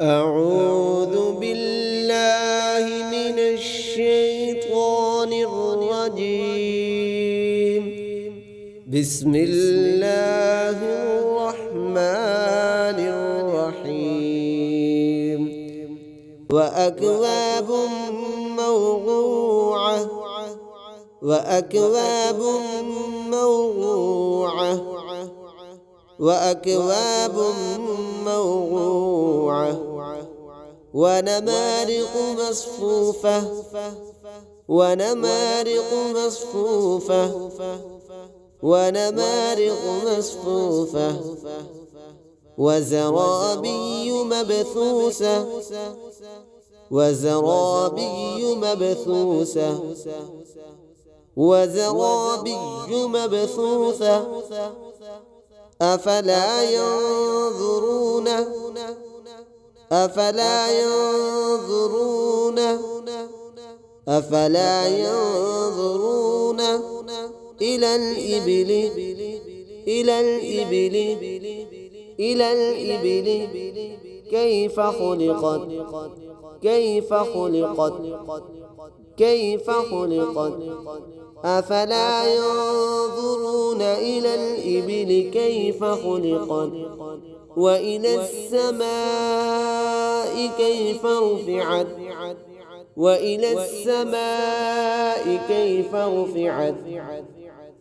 أعوذ بالله من الشيطان الرجيم. بسم الله الرحمن الرحيم. وأكواب موضوعة وأكواب موضوعة وأكواب موضوعة ونمارق مصفوفة ونمارق مصفوفة ونمارق مصفوفة وزرابي مبثوثة وزرابي مبثوثة وزرابي مبثوثة أفلا ينظرون أفلا ينظرون أفلا ينظرون إلى الإبل إلى الإبل إلى الإبل كيف خلقت كيف خلقت كيف خلقت أفلا ينظرون إلى الإبل كيف خلقت وإلى السماء كيف رفعت وإلى السماء كيف رفعت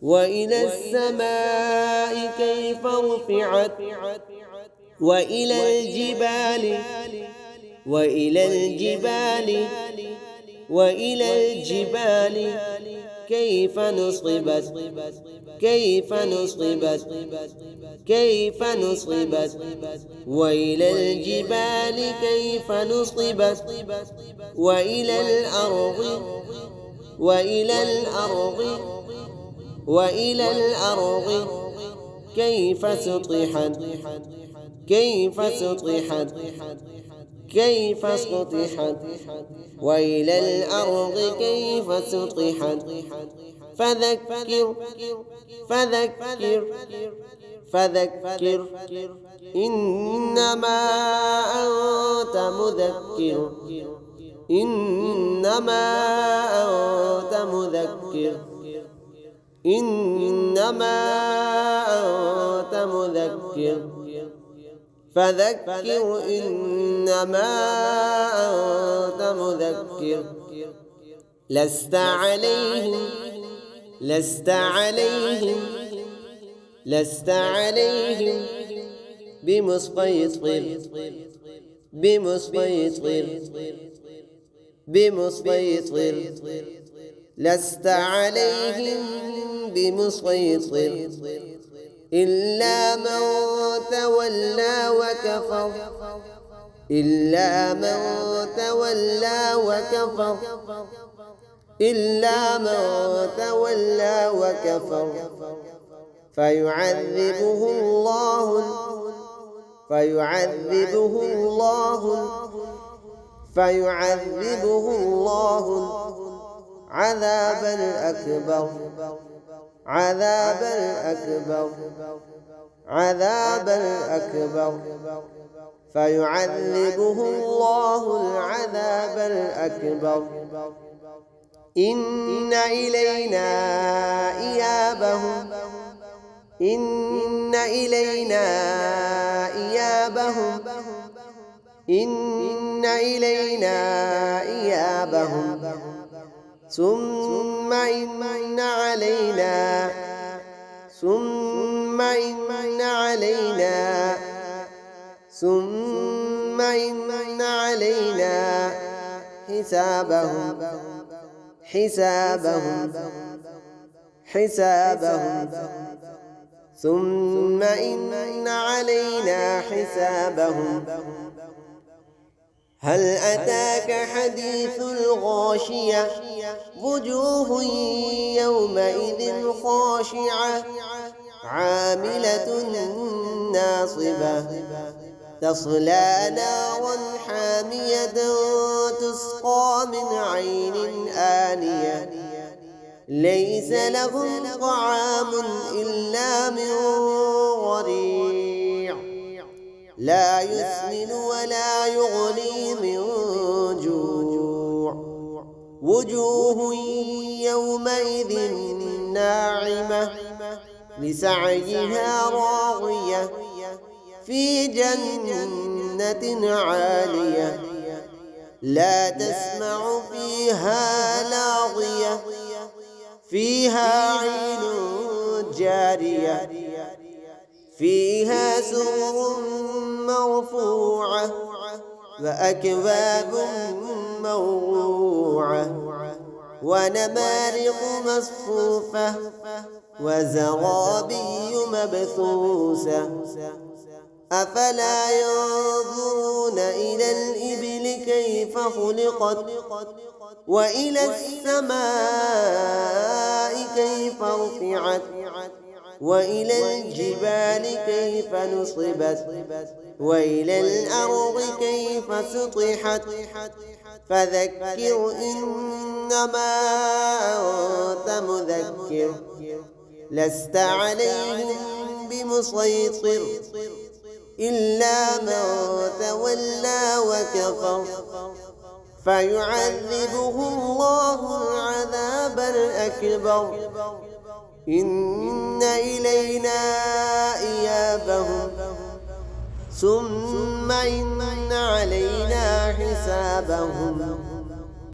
وإلى السماء كيف رفعت وإلى الجبال وإلى الجبال وإلى الجبال كيف نصبت كيف نصبت كيف نصبت وإلى الجبال كيف نصبت وإلى الأرض وإلى الأرض وإلى الأرض كيف سطحت كيف سطحت كيف سطحت وإلى الأرض كيف سطحت فذكر فذكر فذكر إنما أنت مذكر إنما أنت مذكر إنما أنت مذكر فذكر إنما أنت مذكر لست عليهم لست عليهم لست عليهم بمسيطر بمسيطر بمسيطر لست عليهم بمسيطر إلا من تولى وكفر إلا من تولى وكفر إلا من تولى وكفر فيعذبه الله فيعذبه الله فيعذبه الله عذابا أكبر عذابا أكبر عذابا أكبر فيعذبه الله العذاب الأكبر إن إلينا إيابهم إن إلينا إيابهم إن إلينا إيابهم ثم إن علينا ثم إن علينا ثم إن علينا حسابهم حسابهم حسابهم ثم إن علينا حسابهم هل أتاك حديث الغاشية وجوه يومئذ خاشعة عاملة ناصبة تصلى نارا حامية تسقى من عين آنية ليس لهم طعام إلا من ضريع لا يسمن ولا يغني من جوع وجوه يومئذ ناعمة لسعيها راضية في جنة عالية لا تسمع فيها لاغية فيها عين جارية فيها سرر مرفوعة وأكواب موضوعة ونمارق مصفوفة وزرابي مبثوثة أفلا ينظرون إلى الإبل كيف خلقت وإلى السماء كيف رفعت وإلى الجبال كيف نصبت وإلى الأرض كيف سطحت فذكر إنما أنت مذكر لست عليهم بمسيطر إلا من تولى وكفر فيعذبه الله العذاب الأكبر إن إلينا إيابهم ثم إن علينا حسابهم